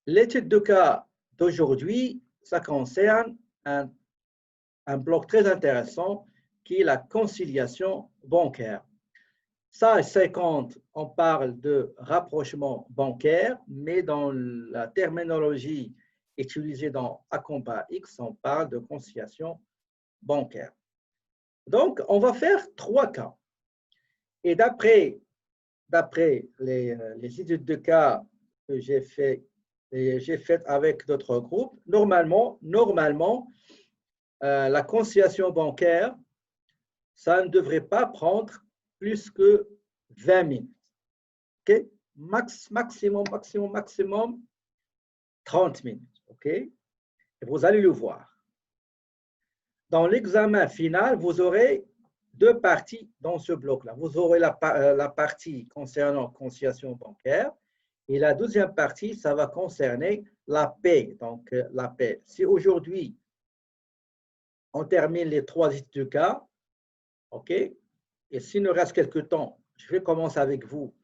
L'étude de cas d'aujourd'hui, ça concerne un bloc très intéressant qui est la conciliation bancaire. Ça, c'est quand on parle de rapprochement bancaire, mais dans la terminologie utilisée dans Acomba X, on parle de conciliation bancaire. Donc, on va faire 3 cas. Et d'après les études de cas que j'ai faites avec d'autres groupes, normalement, la conciliation bancaire, ça ne devrait pas prendre plus que 20 minutes. OK? Maximum 30 minutes. OK? Et vous allez le voir. Dans l'examen final, vous aurez 2 parties dans ce bloc-là. Vous aurez la partie concernant conciliation bancaire et la deuxième partie, ça va concerner la paie. Donc, la paie. Si aujourd'hui, on termine les 3 études de cas, OK? Et s'il nous reste quelques temps, je vais commencer avec vous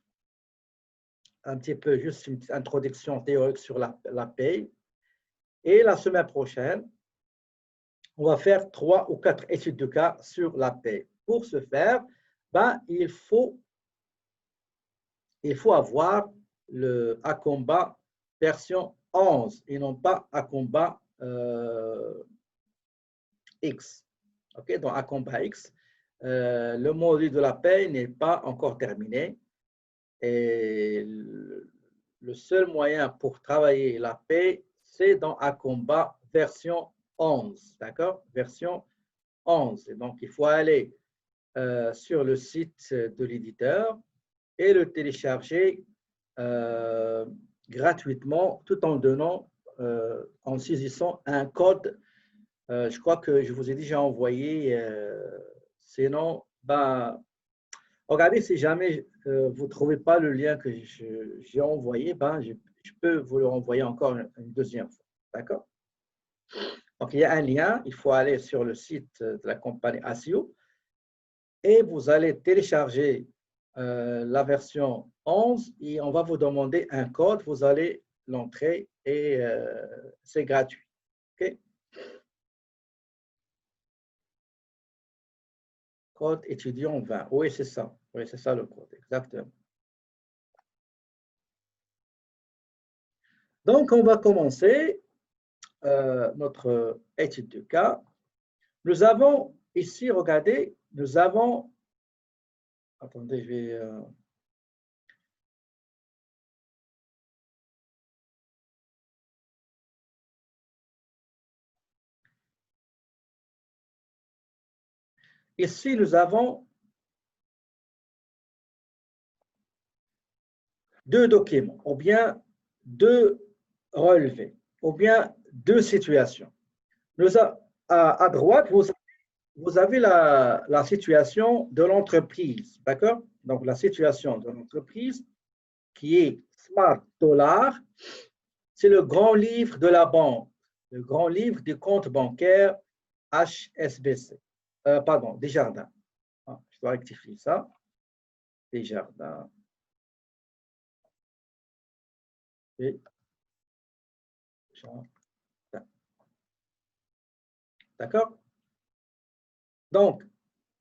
un petit peu, juste une petite introduction théorique sur la paie. Et la semaine prochaine, on va faire 3 ou 4 études de cas sur la paie. Pour ce faire, il faut avoir le Acomba version 11 et non pas Acomba X. Okay? Dans Acomba X, le module de la paie n'est pas encore terminé. Et le seul moyen pour travailler la paie, c'est dans Acomba version 11. D'accord? Version 11. Et donc, il faut aller sur le site de l'éditeur et le télécharger gratuitement tout en donnant, en saisissant un code. Je crois que je vous ai déjà envoyé. Sinon, regardez, si jamais vous ne trouvez pas le lien que j'ai envoyé, je peux vous le renvoyer encore une deuxième fois. D'accord? Donc, il y a un lien. Il faut aller sur le site de la compagnie ASIO et vous allez télécharger la version 11 et on va vous demander un code. Vous allez l'entrer et c'est gratuit. OK? Code étudiant 20. Oui, c'est ça. Oui, c'est ça le code, exactement. Donc, on va commencer notre étude de cas. Nous avons ici, regardez, nous avons. Attendez, je vais. Ici, nous avons 2 documents, ou bien 2 relevés, ou bien 2 situations. À droite, vous avez la situation de l'entreprise, d'accord? Donc, la situation de l'entreprise qui est Smart Dollar, c'est le grand livre de la banque, le grand livre du compte bancaire HSBC. Pardon, Desjardins. Je dois rectifier ça. Desjardins. D'accord? Donc,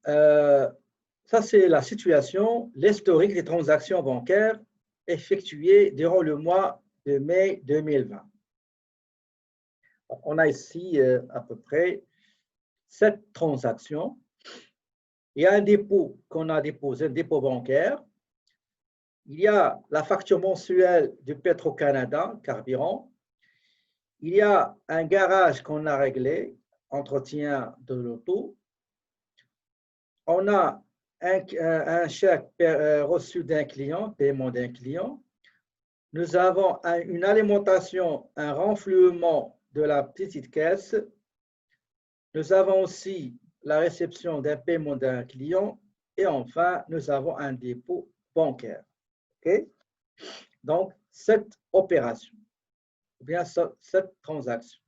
ça, c'est la situation, l'historique des transactions bancaires effectuées durant le mois de mai 2020. On a ici à peu près 7 transactions. Il y a un dépôt qu'on a déposé, un dépôt bancaire. Il y a la facture mensuelle du Petro-Canada, carburant. Il y a un garage qu'on a réglé, entretien de l'auto. On a un chèque reçu d'un client, paiement d'un client. Nous avons une alimentation, un renflouement de la petite caisse. Nous avons aussi la réception d'un paiement d'un client. Et enfin, nous avons un dépôt bancaire. Okay? Donc, cette opération, ou bien cette transaction.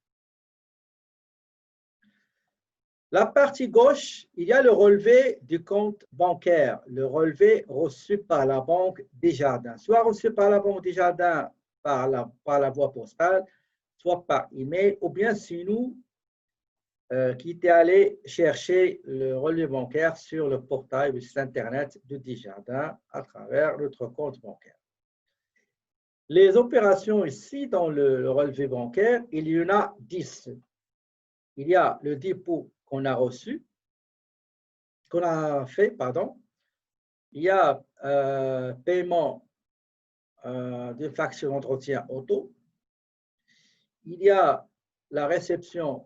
La partie gauche, il y a le relevé du compte bancaire, le relevé reçu par la Banque Desjardins. Soit reçu par la Banque Desjardins par la voie postale, soit par email, ou bien si nous qui était allé chercher le relevé bancaire sur le portail du site Internet de Desjardins à travers notre compte bancaire. Les opérations ici dans le relevé bancaire, il y en a 10. Il y a le dépôt qu'on a reçu, qu'on a fait, pardon. Il y a paiement de facture d'entretien auto. Il y a la réception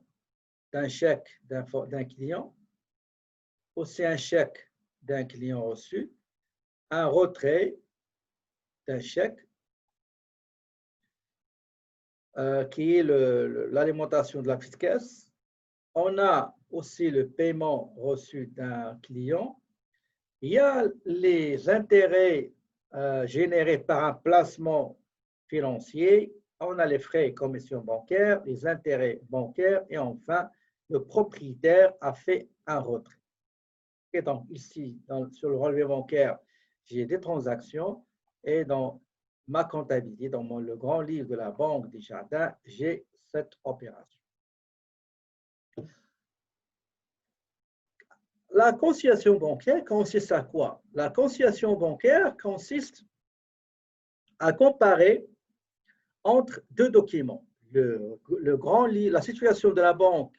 d'un chèque d'un client, aussi un chèque d'un client reçu, un retrait d'un chèque qui est l'alimentation de la petite caisse. On a aussi le paiement reçu d'un client. Il y a les intérêts générés par un placement financier. On a les frais et commissions bancaires, les intérêts bancaires et enfin, le propriétaire a fait un retrait. Et donc, ici, sur le relevé bancaire, j'ai des transactions et dans ma comptabilité, dans le grand livre de la Banque Desjardins, j'ai cette opération. La conciliation bancaire consiste à quoi? La conciliation bancaire consiste à comparer entre deux documents. Le grand livre, la situation de la banque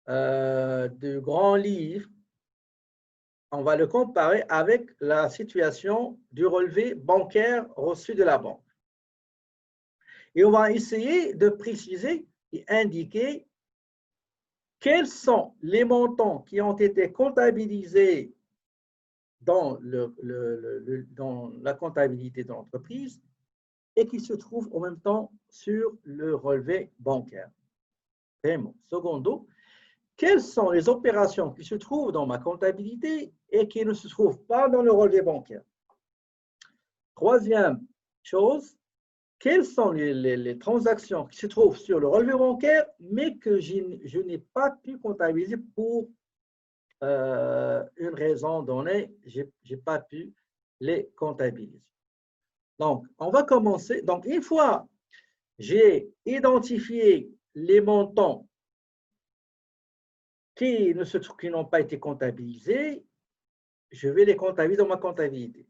du grand livre, on va le comparer avec la situation du relevé bancaire reçu de la banque. Et on va essayer de préciser et indiquer quels sont les montants qui ont été comptabilisés dans la comptabilité de l'entreprise et qui se trouvent en même temps sur le relevé bancaire. Vraiment. Secondo, quelles sont les opérations qui se trouvent dans ma comptabilité et qui ne se trouvent pas dans le relevé bancaire? Troisième chose, quelles sont les transactions qui se trouvent sur le relevé bancaire, mais que je n'ai pas pu comptabiliser pour une raison donnée, je n'ai pas pu les comptabiliser. Donc, on va commencer. Donc, une fois j'ai identifié les montants qui n'ont pas été comptabilisés, je vais les comptabiliser dans ma comptabilité.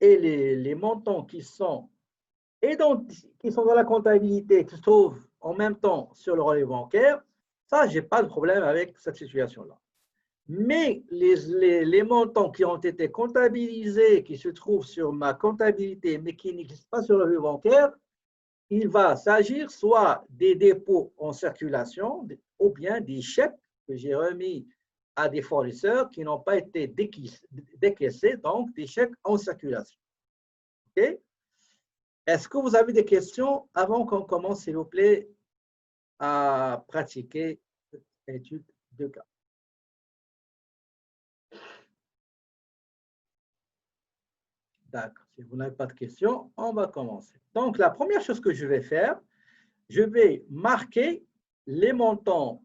Et les montants qui sont dans la comptabilité, qui se trouvent en même temps sur le relevé bancaire, ça, je n'ai pas de problème avec cette situation-là. Mais les montants qui ont été comptabilisés, qui se trouvent sur ma comptabilité, mais qui n'existent pas sur le relevé bancaire, il va s'agir soit des dépôts en circulation ou bien des chèques que j'ai remis à des fournisseurs qui n'ont pas été décaissés, donc des chèques en circulation. OK? Est-ce que vous avez des questions avant qu'on commence, s'il vous plaît, à pratiquer cette étude de cas? D'accord. Si vous n'avez pas de questions, on va commencer. Donc, la première chose que je vais faire, je vais marquer les montants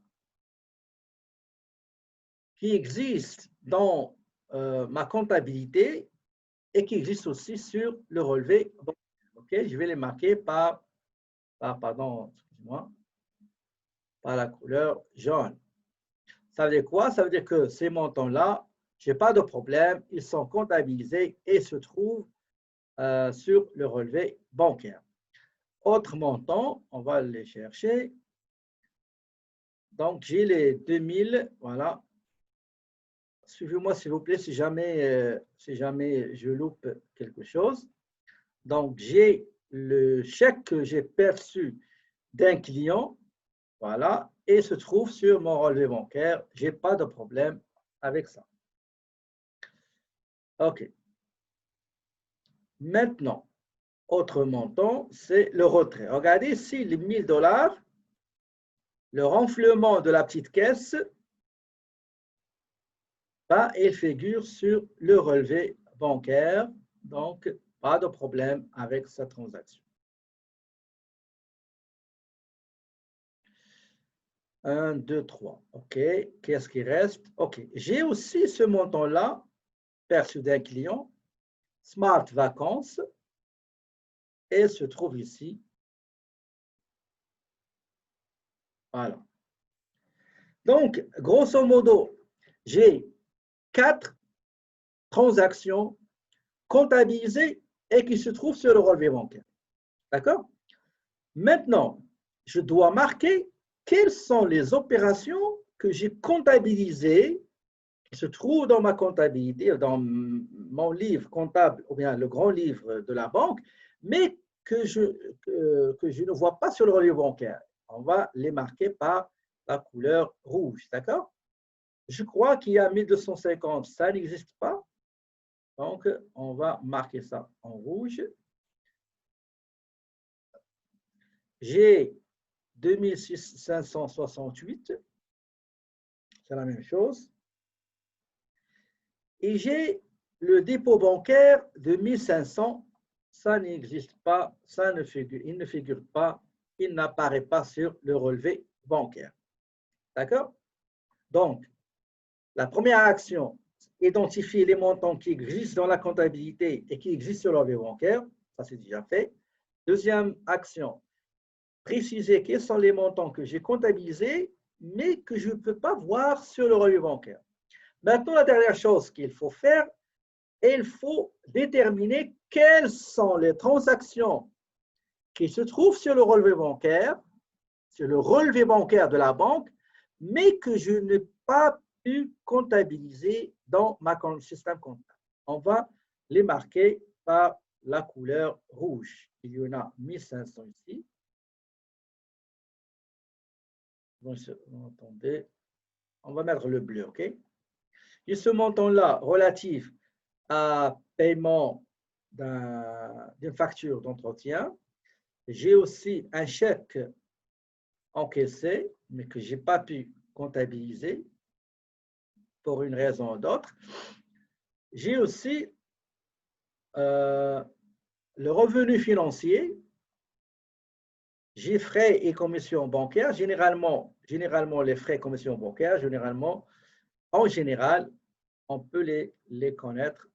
qui existent dans ma comptabilité et qui existent aussi sur le relevé. Okay, je vais les marquer par la couleur jaune. Ça veut dire quoi? Ça veut dire que ces montants-là, je n'ai pas de problème, ils sont comptabilisés et se trouvent sur le relevé bancaire. Autre montant, on va les chercher. Donc, j'ai les 2000, voilà. Suivez-moi, s'il vous plaît, si jamais je loupe quelque chose. Donc, j'ai le chèque que j'ai perçu d'un client, voilà, et se trouve sur mon relevé bancaire. Je n'ai pas de problème avec ça. OK. Maintenant, autre montant, c'est le retrait. Regardez ici, les 1000 $, le renflement de la petite caisse, il figure sur le relevé bancaire. Donc, pas de problème avec cette transaction. 1, 2, 3. OK. Qu'est-ce qui reste? OK. J'ai aussi ce montant-là, perçu d'un client, Smart Vacances. elle se trouve ici. Voilà. Donc, grosso modo, j'ai 4 transactions comptabilisées et qui se trouvent sur le relevé bancaire. D'accord? Maintenant, je dois marquer quelles sont les opérations que j'ai comptabilisées, qui se trouvent dans ma comptabilité, dans mon livre comptable, ou bien le grand livre de la banque, mais que je ne vois pas sur le relevé bancaire. On va les marquer par la couleur rouge, d'accord? Je crois qu'il y a 1250, ça n'existe pas. Donc, on va marquer ça en rouge. J'ai 2568, c'est la même chose. Et j'ai le dépôt bancaire de 1500, ça n'existe pas, il ne figure pas, il n'apparaît pas sur le relevé bancaire. D'accord? Donc, la première action, identifier les montants qui existent dans la comptabilité et qui existent sur le relevé bancaire, ça c'est déjà fait. Deuxième action, préciser quels sont les montants que j'ai comptabilisés, mais que je ne peux pas voir sur le relevé bancaire. Maintenant, la dernière chose qu'il faut faire, il faut déterminer quelles sont les transactions qui se trouvent sur le relevé bancaire de la banque, mais que je n'ai pas pu comptabiliser dans ma système comptable. On va les marquer par la couleur rouge. Il y en a 1500 ici. Vous entendez? On va mettre le bleu, OK? Et ce montant-là, relatif à paiement d'une facture d'entretien, j'ai aussi un chèque encaissé, mais que je n'ai pas pu comptabiliser pour une raison ou d'autre. J'ai aussi le revenu financier. J'ai frais et commissions bancaires. Généralement, les frais et commissions bancaires, en général, on peut les connaître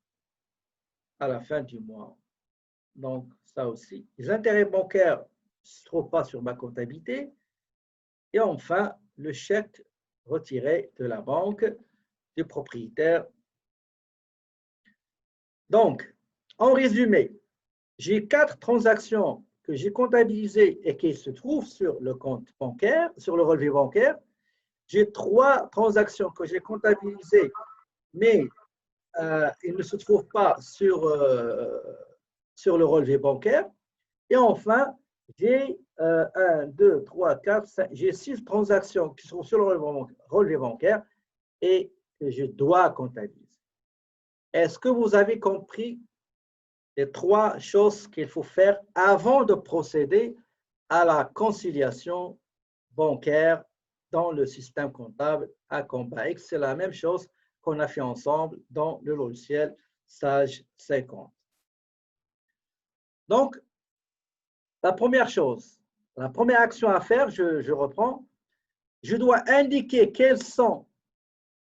à la fin du mois. Donc, ça aussi. Les intérêts bancaires ne se trouvent pas sur ma comptabilité. Et enfin, le chèque retiré de la banque du propriétaire. Donc, en résumé, j'ai 4 transactions que j'ai comptabilisées et qui se trouvent sur le compte bancaire, sur le relevé bancaire. J'ai 3 transactions que j'ai comptabilisées, mais ils ne se trouvent pas sur le relevé bancaire. Et enfin, j'ai 1, 2, 3, 4, 5, j'ai 6 transactions qui sont sur le relevé bancaire et que je dois comptabiliser. Est-ce que vous avez compris les 3 choses qu'il faut faire avant de procéder à la conciliation bancaire dans le système comptable à Combaix? C'est la même chose qu'on a fait ensemble dans le logiciel Sage 50. Donc, la première chose, la première action à faire, je reprends, je dois indiquer quels sont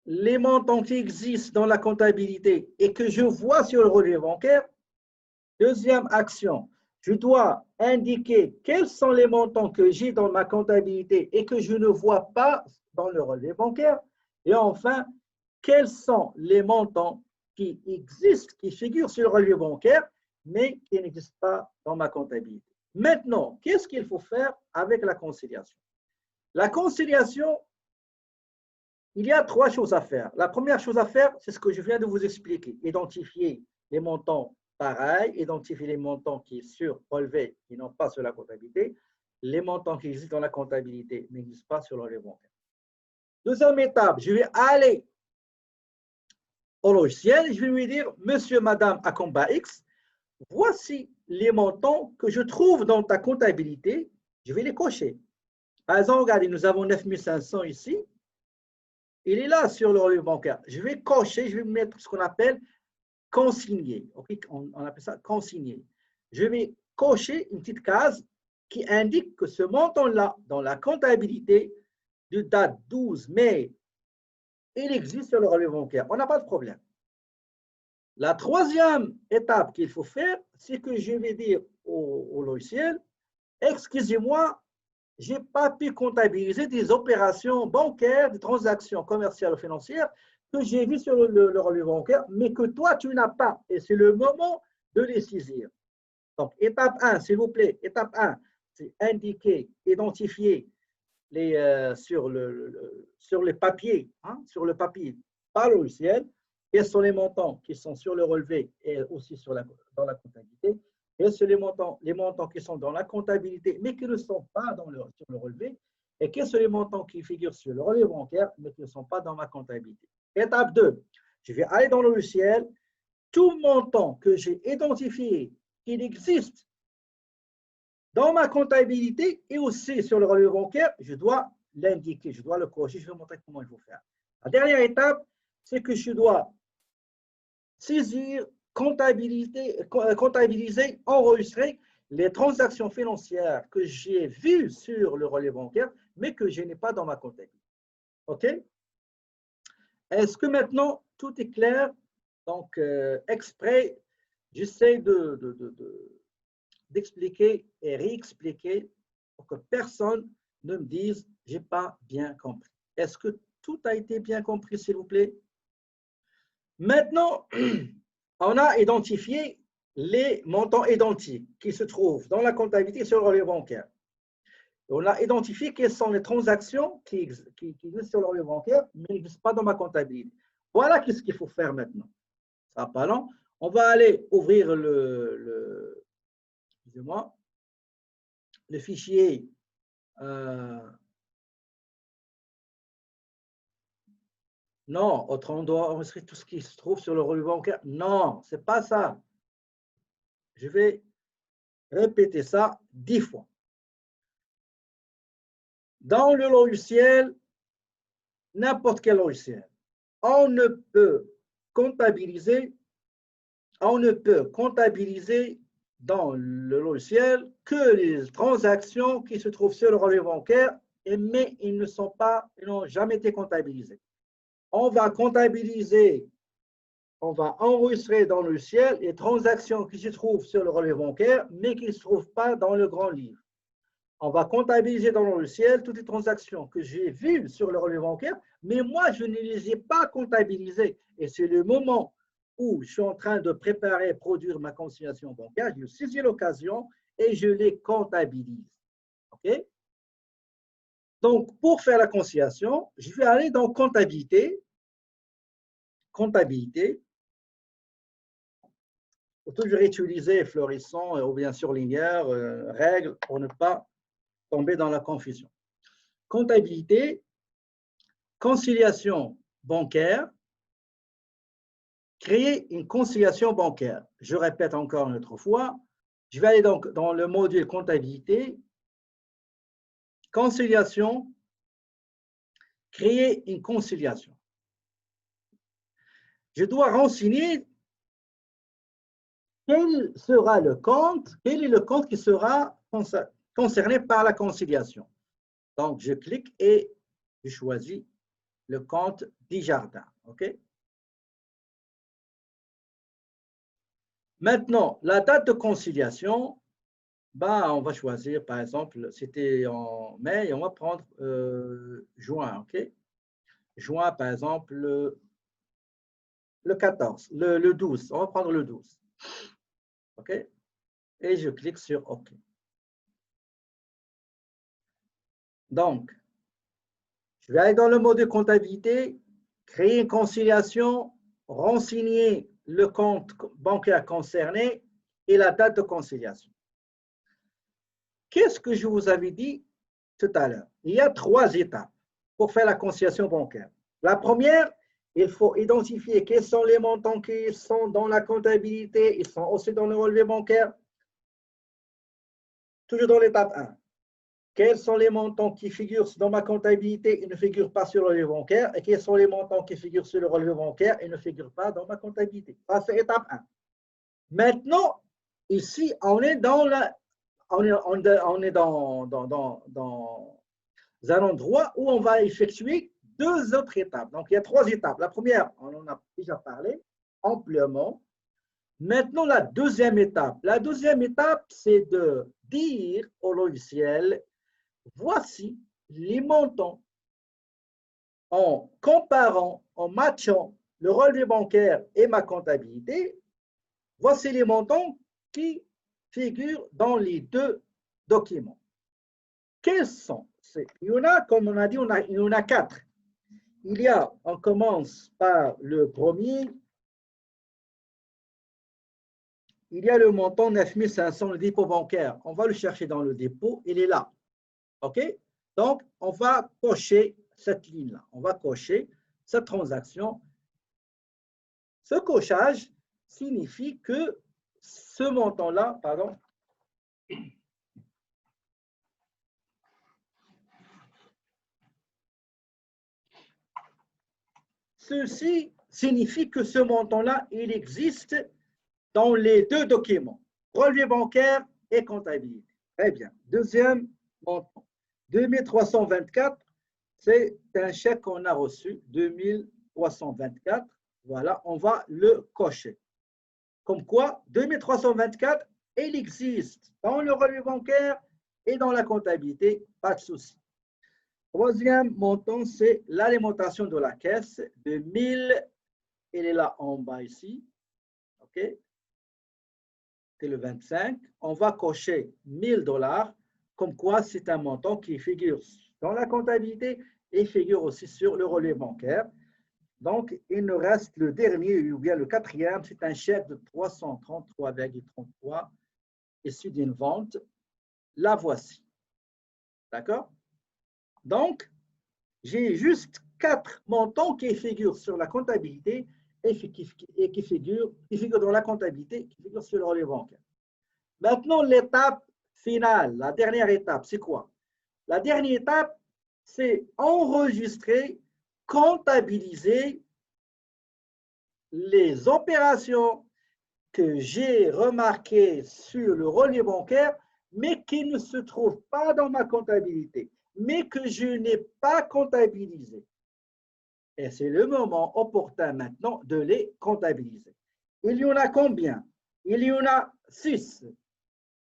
les montants qui existent dans la comptabilité et que je vois sur le relevé bancaire. Deuxième action, je dois indiquer quels sont les montants que j'ai dans ma comptabilité et que je ne vois pas dans le relevé bancaire. Et enfin, quels sont les montants qui existent, qui figurent sur le relevé bancaire, mais qui n'existent pas dans ma comptabilité. Maintenant, qu'est-ce qu'il faut faire avec la conciliation? La conciliation, il y a 3 choses à faire. La première chose à faire, c'est ce que je viens de vous expliquer. Identifier les montants pareils, identifier les montants qui sont sur relevé, qui n'ont pas sur la comptabilité. Les montants qui existent dans la comptabilité n'existent pas sur le relevé bancaire. Deuxième étape, je vais aller au logiciel, je vais lui dire, monsieur, madame, à Comba X, voici les montants que je trouve dans ta comptabilité, je vais les cocher. Par exemple, regardez, nous avons 9500 ici. Il est là sur le relevé bancaire. Je vais cocher, je vais mettre ce qu'on appelle consigné. Okay? On appelle ça consigné. Je vais cocher une petite case qui indique que ce montant-là, dans la comptabilité de date 12 mai, il existe sur le relevé bancaire. On n'a pas de problème. La troisième étape qu'il faut faire, c'est que je vais dire au logiciel, excusez-moi, je n'ai pas pu comptabiliser des opérations bancaires, des transactions commerciales ou financières que j'ai vues sur le relevé bancaire, mais que toi, tu n'as pas. Et c'est le moment de les saisir. Donc, étape 1, s'il vous plaît, étape 1, c'est indiquer, identifier sur les papiers, sur le papier par le logiciel, quels sont les montants qui sont sur le relevé et aussi dans la comptabilité, quels sont les montants qui sont dans la comptabilité mais qui ne sont pas sur le relevé, et quels sont les montants qui figurent sur le relevé bancaire mais qui ne sont pas dans ma comptabilité. Étape 2, je vais aller dans le logiciel, tout montant que j'ai identifié qu'il existe dans ma comptabilité et aussi sur le relevé bancaire, je dois l'indiquer, je dois le corriger, je vais vous montrer comment il faut faire. La dernière étape, c'est que je dois saisir, comptabiliser, enregistrer les transactions financières que j'ai vues sur le relevé bancaire, mais que je n'ai pas dans ma comptabilité. OK? Est-ce que maintenant tout est clair? Donc, exprès, j'essaie d'expliquer et réexpliquer pour que personne ne me dise « j'ai pas bien compris ». Est-ce que tout a été bien compris, s'il vous plaît? Maintenant, on a identifié les montants identiques qui se trouvent dans la comptabilité sur le relevé bancaire. On a identifié quelles sont les transactions qui existent sur le relevé bancaire, mais n'existent pas dans ma comptabilité. Voilà ce qu'il faut faire maintenant. Ça va pas long. On va aller ouvrir excusez-moi, le fichier non, autrement, on doit enregistrer tout ce qui se trouve sur le relevé bancaire. Non, ce n'est pas ça. Je vais répéter ça 10 fois. Dans le logiciel, n'importe quel logiciel, on ne peut comptabiliser dans le logiciel que les transactions qui se trouvent sur le relevé bancaire, mais ils n'ont jamais été comptabilisées. On va comptabiliser, on va enregistrer dans le logiciel les transactions qui se trouvent sur le relevé bancaire, mais qui ne se trouvent pas dans le grand livre. On va comptabiliser dans le logiciel toutes les transactions que j'ai vues sur le relevé bancaire, mais moi, je ne les ai pas comptabilisées. Et c'est le moment où je suis en train de préparer et produire ma conciliation bancaire, je saisis l'occasion et je les comptabilise. OK? Donc, pour faire la conciliation, je vais aller dans comptabilité. Comptabilité. Il faut toujours utiliser fluorescent ou bien surligneur, règle, pour ne pas tomber dans la confusion. Comptabilité, conciliation bancaire, créer une conciliation bancaire. Je répète encore une autre fois. Je vais aller donc dans le module comptabilité, conciliation, créer une conciliation. Je dois renseigner quel sera le compte, quel est le compte qui sera concerné par la conciliation. Donc, je clique et je choisis le compte Desjardins. OK? Maintenant, la date de conciliation, on va choisir, par exemple, c'était en mai, et on va prendre juin. OK? Juin, par exemple, le 14, le 12. On va prendre le 12. OK? Et je clique sur OK. Donc, je vais aller dans le module comptabilité, créer une conciliation, renseigner le compte bancaire concerné et la date de conciliation. Qu'est-ce que je vous avais dit tout à l'heure? Il y a 3 étapes pour faire la conciliation bancaire. La première, il faut identifier quels sont les montants qui sont dans la comptabilité, ils sont aussi dans le relevé bancaire. Toujours dans l'étape 1. Quels sont les montants qui figurent dans ma comptabilité et ne figurent pas sur le relevé bancaire, et quels sont les montants qui figurent sur le relevé bancaire et ne figurent pas dans ma comptabilité. Ça, c'est étape 1. Maintenant, ici, on est dans un endroit où on va effectuer 2 autres étapes. Donc, il y a 3 étapes. La première, on en a déjà parlé amplement. Maintenant, la deuxième étape. La deuxième étape, c'est de dire au logiciel, voici les montants en comparant, en matchant le relevé bancaire et ma comptabilité. Voici les montants qui figurent dans les deux documents. Quels sont? Il y en a, comme on a dit, il y en a 4. On commence par le premier. Il y a le montant 9500, le dépôt bancaire. On va le chercher dans le dépôt, il est là. OK? Donc, on va cocher cette ligne-là. On va cocher cette transaction. Ce cochage signifie que ce montant-là, pardon, ceci signifie que ce montant-là, il existe dans les deux documents, relevé bancaire et comptabilité. Très bien. Deuxième montant, 2324, c'est un chèque qu'on a reçu, 2324. Voilà, on va le cocher. Comme quoi, 2324, il existe dans le relevé bancaire et dans la comptabilité, pas de souci. Troisième montant, c'est l'alimentation de la caisse de 1000, il est là en bas ici. OK? C'est le 25. On va cocher 1000 $, comme quoi c'est un montant qui figure dans la comptabilité et figure aussi sur le relevé bancaire. Donc, il nous reste le dernier, ou bien le quatrième, c'est un chèque de 333,33 issu d'une vente. La voici. D'accord? Donc, j'ai juste 4 montants qui figurent sur la comptabilité et qui figurent dans la comptabilité, qui figurent sur le relevé bancaire. Maintenant, l'étape finale, la dernière étape, c'est quoi? La dernière étape, c'est enregistrer, comptabiliser les opérations que j'ai remarquées sur le relevé bancaire, mais qui ne se trouvent pas dans ma comptabilité, mais que je n'ai pas comptabilisées. Et c'est le moment opportun maintenant de les comptabiliser. Il y en a combien? Il y en a 6.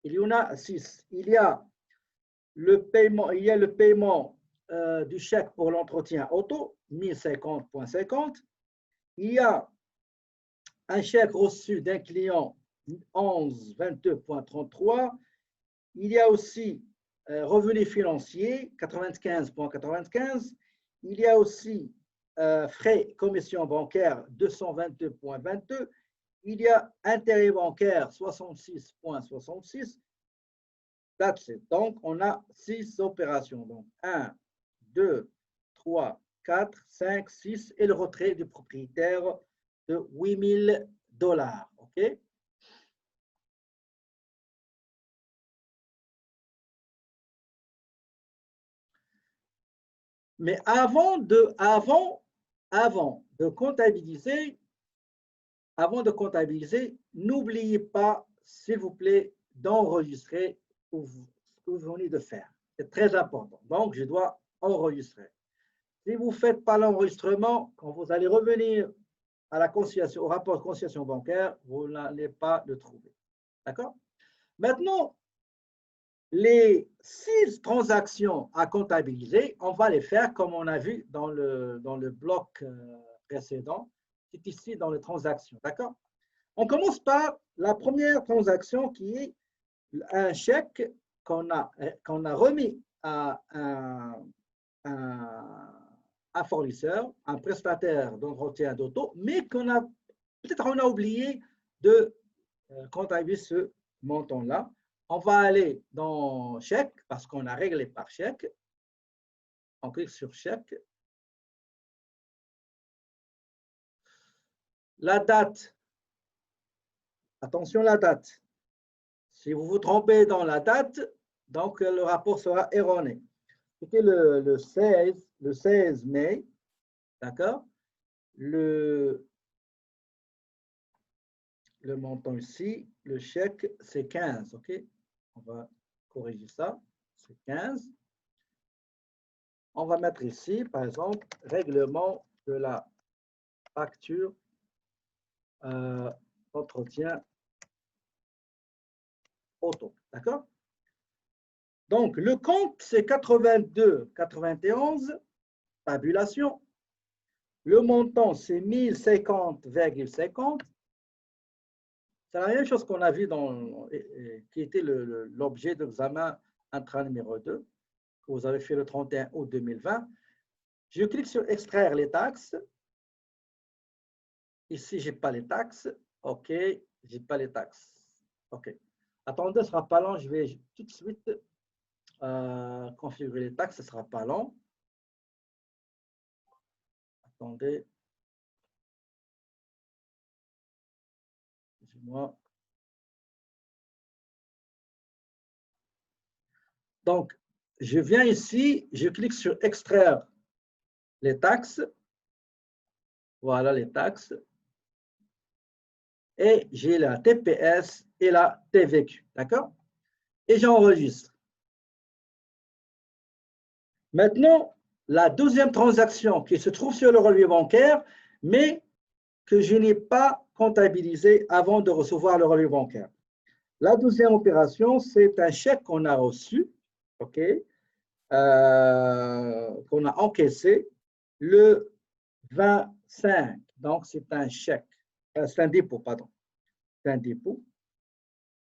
Il y en a 6. Il y a le paiement du chèque pour l'entretien auto, 1050,50. Il y a un chèque reçu d'un client, 1122,33. Il y a aussi revenu financier, 95,95. Il y a aussi frais commission bancaire, 222,22. Il y a intérêt bancaire, 66,66. That's it. Donc, on a 6 opérations. Donc, 1, 2, 3, 4, 5, 6 et le retrait du propriétaire de 8000 $. OK? Mais avant de comptabiliser, n'oubliez pas, s'il vous plaît, d'enregistrer ce que vous venez de faire. C'est très important. Donc, je dois enregistrer. Si vous ne faites pas l'enregistrement, quand vous allez revenir à la conciliation, au rapport de conciliation bancaire, vous n'allez pas le trouver. D'accord? Maintenant, les 6 transactions à comptabiliser, on va les faire comme on a vu dans le bloc précédent. C'est ici dans les transactions. D'accord? On commence par la première transaction qui est un chèque qu'on a remis à un fournisseur, un prestataire d'entretien d'auto, mais peut-être on a oublié de comptabiliser ce montant-là. On va aller dans chèque parce qu'on a réglé par chèque. On clique sur chèque. La date. Attention la date. Si vous vous trompez dans la date, donc le rapport sera erroné. C'était le 16 mai, d'accord? Le montant ici, le chèque, c'est 15, ok? On va corriger ça, c'est 15. On va mettre ici, par exemple, règlement de la facture entretien auto. D'accord? Donc, le compte, c'est 82,91, tabulation. Le montant, c'est 1050,50. C'est la même chose qu'on a vu qui était l'objet de l'examen intra numéro 2, que vous avez fait le 31 août 2020. Je clique sur extraire les taxes. Ici, je n'ai pas les taxes. OK, je n'ai pas les taxes. OK. Attendez, ce ne sera pas long. Je vais tout de suite configurer les taxes. Ce ne sera pas long. Attendez. Excusez-moi. Donc, je viens ici, je clique sur extraire les taxes. Voilà les taxes. Et j'ai la TPS et la TVQ. D'accord? Et j'enregistre. Maintenant, la deuxième transaction qui se trouve sur le relevé bancaire, mais que je n'ai pas comptabilisé avant de recevoir le relevé bancaire. La deuxième opération, c'est un chèque qu'on a reçu, OK, qu'on a encaissé le 25. Donc, c'est un chèque, c'est un dépôt, pardon. C'est un dépôt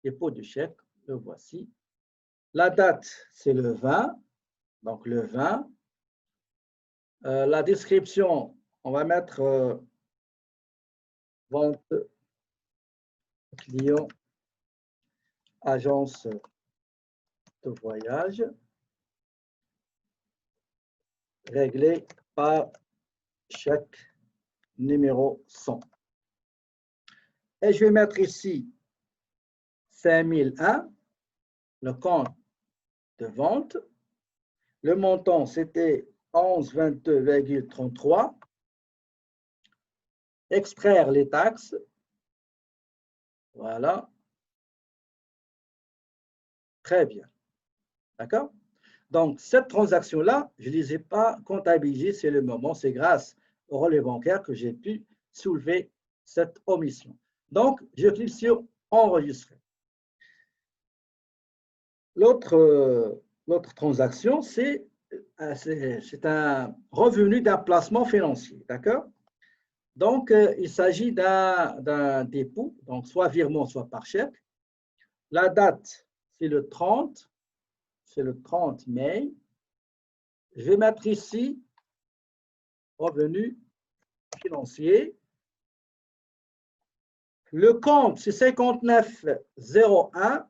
de chèque, le voici. La date, c'est le 20, donc le 20. La description, on va mettre vente client, agence de voyage, réglé par chèque numéro 100. Et je vais mettre ici 5001, le compte de vente. Le montant, c'était 1122,33. Extraire les taxes. Voilà. Très bien. D'accord? Donc, cette transaction-là, je ne les ai pas comptabilisées, c'est le moment, c'est grâce au relevé bancaire que j'ai pu soulever cette omission. Donc, je clique sur enregistrer. L'autre transaction, c'est un revenu d'un placement financier. D'accord? Donc, il s'agit d'un dépôt, donc soit virement, soit par chèque. La date, c'est le 30 mai. Je vais mettre ici revenu financier. Le compte, c'est 59,01,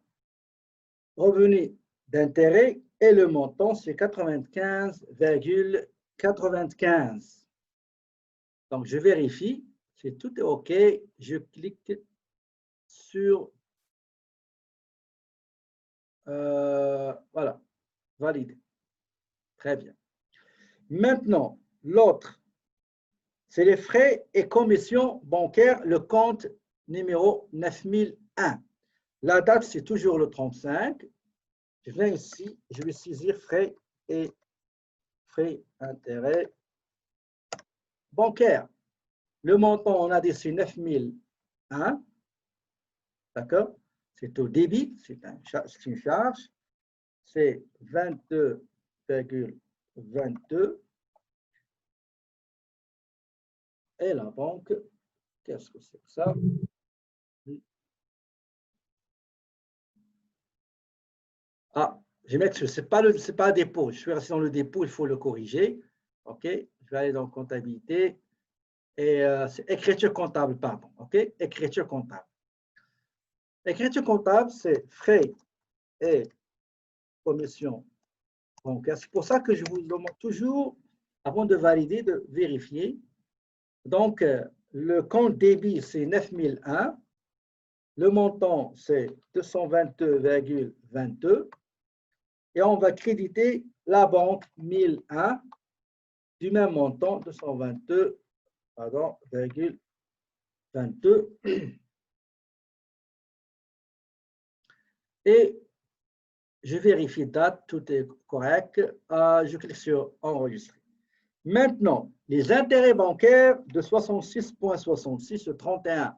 revenu d'intérêt, et le montant, c'est 95,95. Donc, je vérifie, si tout est OK, je clique sur voilà, valider. Très bien. Maintenant, l'autre, c'est les frais et commissions bancaires, le compte numéro 9001. La date, c'est toujours le 35. Je viens ici, je vais saisir frais et frais intérêts bancaires. Le montant, on a dit, c'est 9001. D'accord? C'est au débit, c'est une charge. C'est 22,22. Et la banque, qu'est-ce que c'est que ça? Ah, je m'excuse, ce n'est pas un dépôt. Je suis resté dans le dépôt, il faut le corriger. OK? Je vais aller dans comptabilité. Et c'est écriture comptable, pardon. OK? Écriture comptable. Écriture comptable, c'est frais et commission bancaire. C'est pour ça que je vous demande toujours, avant de valider, de vérifier. Donc, le compte débit, c'est 9001. Le montant, c'est 222,22. Et on va créditer la banque 1001 du même montant, 222,22. Et je vérifie date, tout est correct. Je clique sur enregistrer. Maintenant, les intérêts bancaires de 66,66 le 31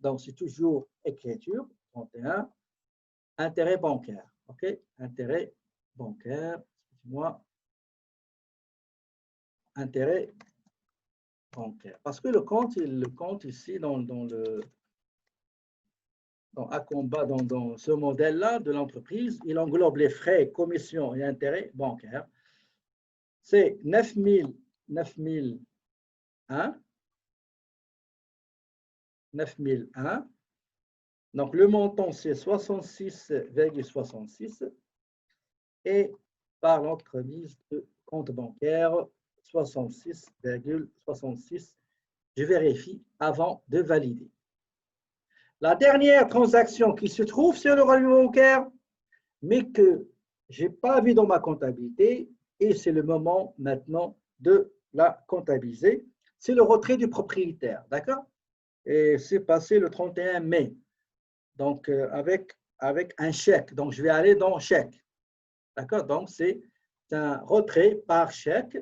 Donc, c'est toujours écriture, 31, intérêt bancaire. OK? Intérêt bancaire, excusez-moi, intérêt bancaire. Parce que le compte ici dans ce modèle-là de l'entreprise, il englobe les frais, commissions et intérêts bancaires. C'est 9001. Donc, le montant, c'est 66,66 et par l'entremise de compte bancaire, 66,66. Je vérifie avant de valider. La dernière transaction qui se trouve sur le relevé bancaire, mais que je n'ai pas vu dans ma comptabilité, et c'est le moment maintenant de la comptabiliser, c'est le retrait du propriétaire. D'accord? Et c'est passé le 31 mai. Donc, avec un chèque. Donc, je vais aller dans chèque. D'accord? Donc, c'est un retrait par chèque.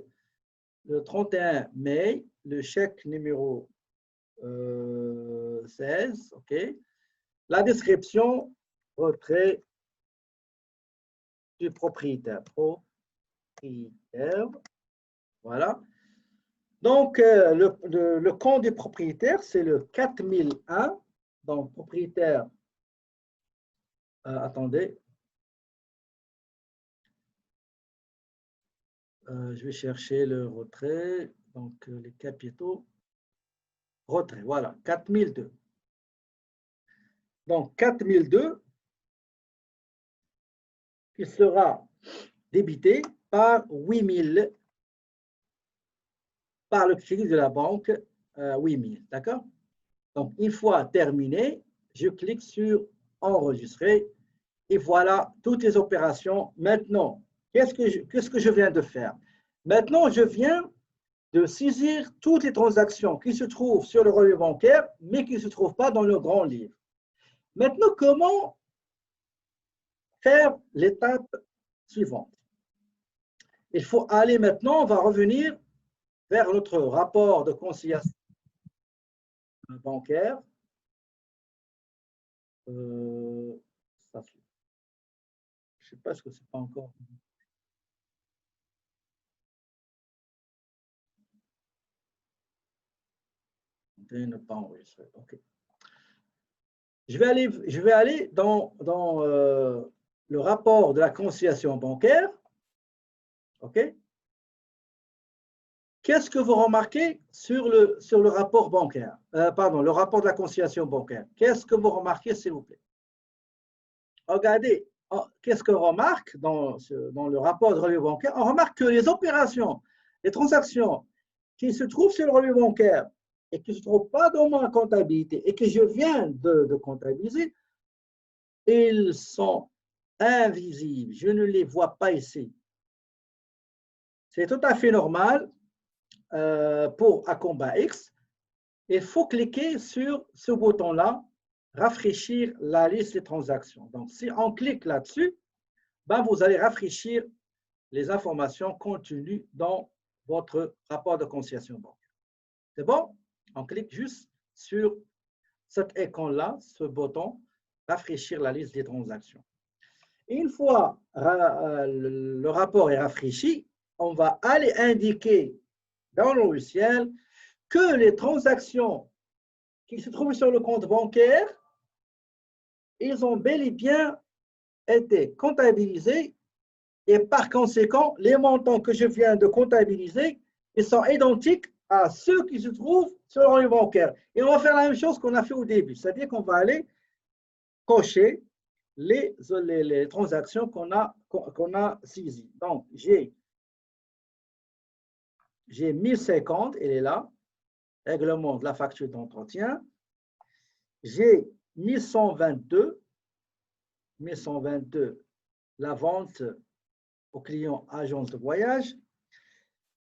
Le 31 mai, le chèque numéro 16. OK. La description, retrait du propriétaire. Voilà. Donc, le compte du propriétaire, c'est le 4001. Donc, propriétaire, attendez. Je vais chercher le retrait. Donc, les capitaux. Retrait, voilà, 4002. Donc, 4002 qui sera débité par 8000 par le crédit de la banque, 8000. D'accord? Donc, une fois terminé, je clique sur enregistrer et voilà toutes les opérations. Maintenant, qu'est-ce que je viens de faire? Maintenant, je viens de saisir toutes les transactions qui se trouvent sur le relevé bancaire, mais qui ne se trouvent pas dans le grand livre. Maintenant, comment faire l'étape suivante? Il faut aller maintenant, on va revenir vers notre rapport de conciliation bancaire. Je ne sais pas ce que c'est pas encore. Ne pas enregistrer. OK. Je vais aller dans le rapport de la conciliation bancaire. OK. Qu'est-ce que vous remarquez sur le rapport bancaire? Pardon, le rapport de la conciliation bancaire. Qu'est-ce que vous remarquez, s'il vous plaît? Regardez, qu'est-ce qu'on remarque dans le rapport de relevé bancaire? On remarque que les opérations, les transactions qui se trouvent sur le relevé bancaire et qui ne se trouvent pas dans ma comptabilité et que je viens de comptabiliser, ils sont invisibles. Je ne les vois pas ici. C'est tout à fait normal pour Acomba X. Il faut cliquer sur ce bouton-là, rafraîchir la liste des transactions. Donc, si on clique là-dessus, ben, vous allez rafraîchir les informations contenues dans votre rapport de conciliation bancaire. C'est bon? On clique juste sur cet écran-là, ce bouton, rafraîchir la liste des transactions. Et une fois le rapport est rafraîchi, on va aller indiquer dans le logiciel que les transactions qui se trouvent sur le compte bancaire, ils ont bel et bien été comptabilisés et par conséquent, les montants que je viens de comptabiliser, ils sont identiques à ceux qui se trouvent sur le relevé bancaire. Et on va faire la même chose qu'on a fait au début, c'est-à-dire qu'on va aller cocher les transactions qu'on a saisies. Donc, j'ai 1050, elle est là, règlement de la facture d'entretien. J'ai 1122, la vente au client agence de voyage.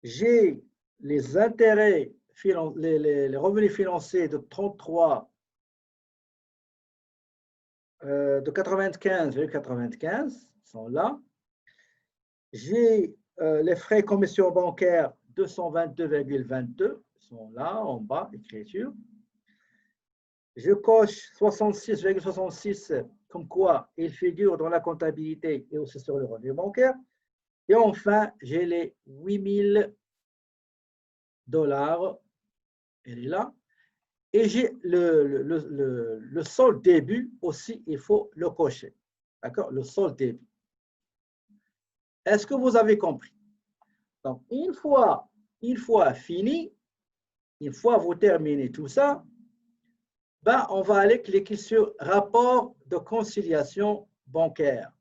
J'ai les intérêts, les revenus financiers de 33, de 95,95 sont là. J'ai les frais commission bancaire 222,22 sont là en bas, écriture. Je coche 66,66 comme quoi il figure dans la comptabilité et aussi sur le relevé bancaire. Et enfin, j'ai les 8 000 $. Elle est là. Et j'ai le solde début aussi, il faut le cocher. D'accord? Le solde début. Est-ce que vous avez compris? Donc, une fois fini, une fois vous terminez tout ça, ben, on va aller cliquer sur rapport de conciliation bancaire.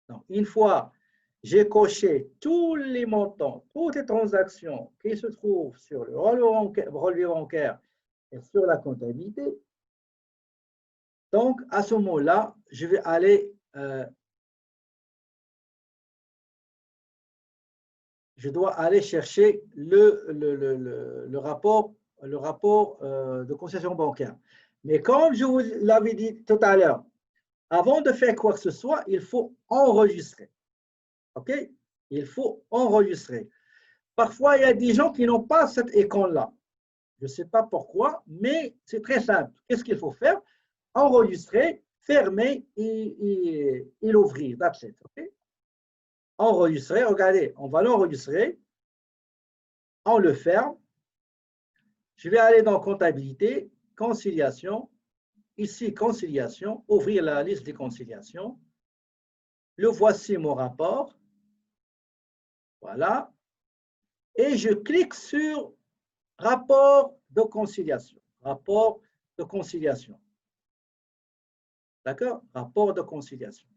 Donc, une fois j'ai coché tous les montants, toutes les transactions qui se trouvent sur le relevé bancaire et sur la comptabilité, donc à ce moment-là, je vais aller, je dois aller chercher le rapport de conciliation bancaire. Mais comme je vous l'avais dit tout à l'heure, avant de faire quoi que ce soit, il faut enregistrer. OK? Il faut enregistrer. Parfois, il y a des gens qui n'ont pas cette icône-là. Je ne sais pas pourquoi, mais c'est très simple. Qu'est-ce qu'il faut faire? Enregistrer, fermer et l'ouvrir. That's it. OK? Enregistrer, regardez, on va l'enregistrer. On le ferme. Je vais aller dans comptabilité, conciliation. Ici, conciliation, ouvrir la liste des conciliations. Le voici mon rapport. Voilà. Et je clique sur rapport de conciliation. Rapport de conciliation. D'accord? Rapport de conciliation.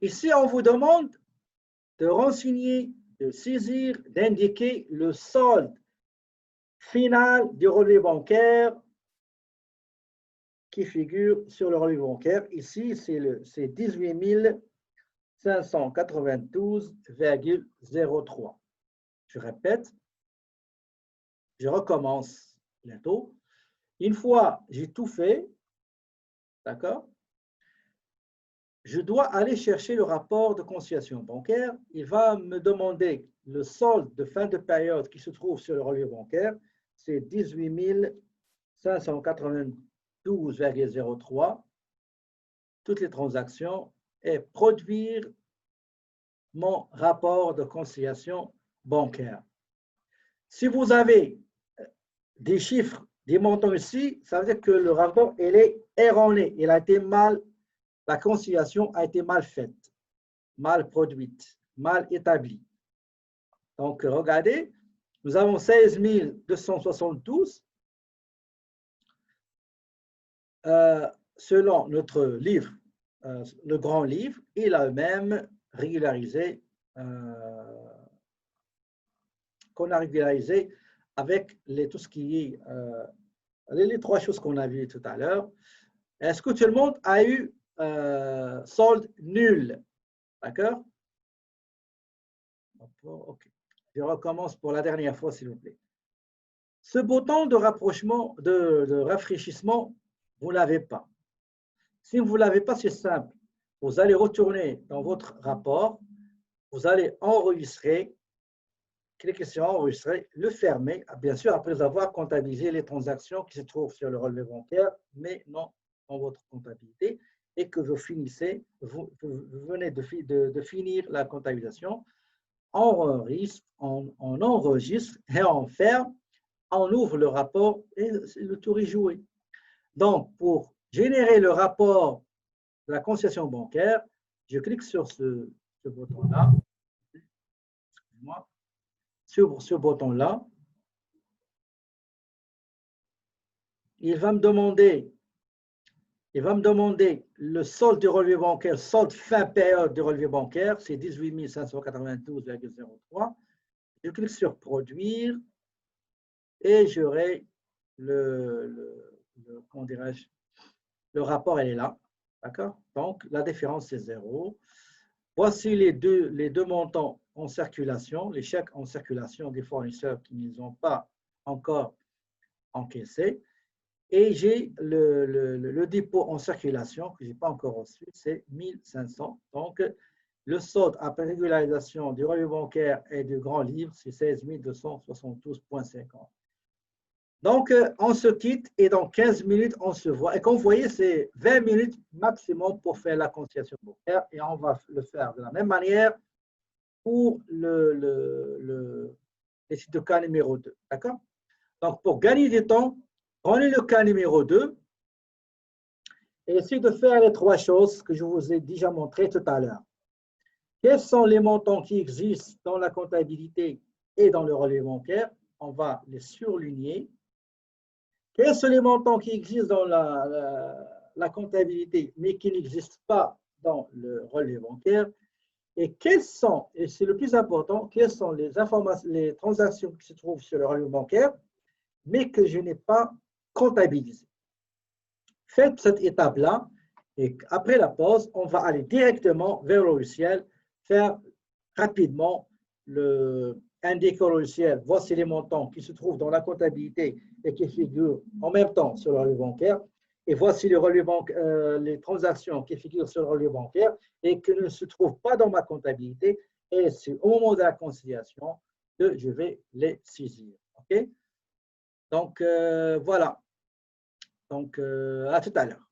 Ici, on vous demande de renseigner, de saisir, d'indiquer le solde final du relevé bancaire qui figure sur le relevé bancaire. Ici, c'est 18 592,03. Je répète, je recommence bientôt. Une fois j'ai tout fait, d'accord, je dois aller chercher le rapport de conciliation bancaire. Il va me demander le solde de fin de période qui se trouve sur le relevé bancaire. C'est 18 592,03. Toutes les transactions et produire mon rapport de conciliation bancaire. Si vous avez des chiffres, des montants ici, ça veut dire que le rapport il est erroné. Il a été mal, la conciliation a été mal faite, mal produite, mal établie. Donc, regardez, nous avons 16 272 selon notre livre, le grand livre, il a même régularisé, qu'on a régularisé avec tout ce qui est les trois choses qu'on a vues tout à l'heure. Est-ce que tout le monde a eu solde nul? D'accord? OK. Je recommence pour la dernière fois, s'il vous plaît. Ce bouton de rapprochement, de rafraîchissement, vous ne l'avez pas. Si vous ne l'avez pas, c'est simple. Vous allez retourner dans votre rapport, vous allez enregistrer, cliquez sur enregistrer, le fermer, bien sûr après avoir comptabilisé les transactions qui se trouvent sur le relevé bancaire, mais non dans votre comptabilité, et que vous finissez, vous venez de finir la comptabilisation, on enregistre et on ferme, on ouvre le rapport et le tour est joué. Donc, pour générer le rapport de la conciliation bancaire, je clique sur ce bouton-là. Excusez-moi. Sur ce bouton-là, il va me demander le solde du relevé bancaire, solde fin période du relevé bancaire, c'est 18 592,03. Je clique sur produire et j'aurai comment dirais-je, le rapport, elle est là. D'accord? Donc, la différence, c'est 0. Voici les deux montants en circulation, les chèques en circulation des fournisseurs qui ne les ont pas encore encaissés. Et j'ai le dépôt en circulation que je n'ai pas encore reçu, c'est 1500. Donc, le solde après régularisation du relevé bancaire et du grand livre, c'est 16 272,50. Donc, on se quitte et dans 15 minutes, on se voit. Et comme vous voyez, c'est 20 minutes maximum pour faire la conciliation bancaire et on va le faire de la même manière pour l'étude de cas numéro 2. D'accord? Donc, pour gagner du temps, prenez le cas numéro 2 et essayez de faire les 3 choses que je vous ai déjà montrées tout à l'heure. Quels sont les montants qui existent dans la comptabilité et dans le relevé bancaire? On va les surligner. Quels sont les montants qui existent dans la comptabilité, mais qui n'existent pas dans le relevé bancaire? Et quelles sont, et c'est le plus important, quelles sont les informations, les transactions qui se trouvent sur le relevé bancaire, mais que je n'ai pas comptabilisées? Faites cette étape-là, et après la pause, on va aller directement vers le logiciel, faire rapidement indiquer au logiciel, voici les montants qui se trouvent dans la comptabilité et qui figurent en même temps sur le relevé bancaire. Et voici les transactions qui figurent sur le relevé bancaire et qui ne se trouvent pas dans ma comptabilité. Et c'est au moment de la conciliation que je vais les saisir. OK? Donc, voilà. Donc, à tout à l'heure.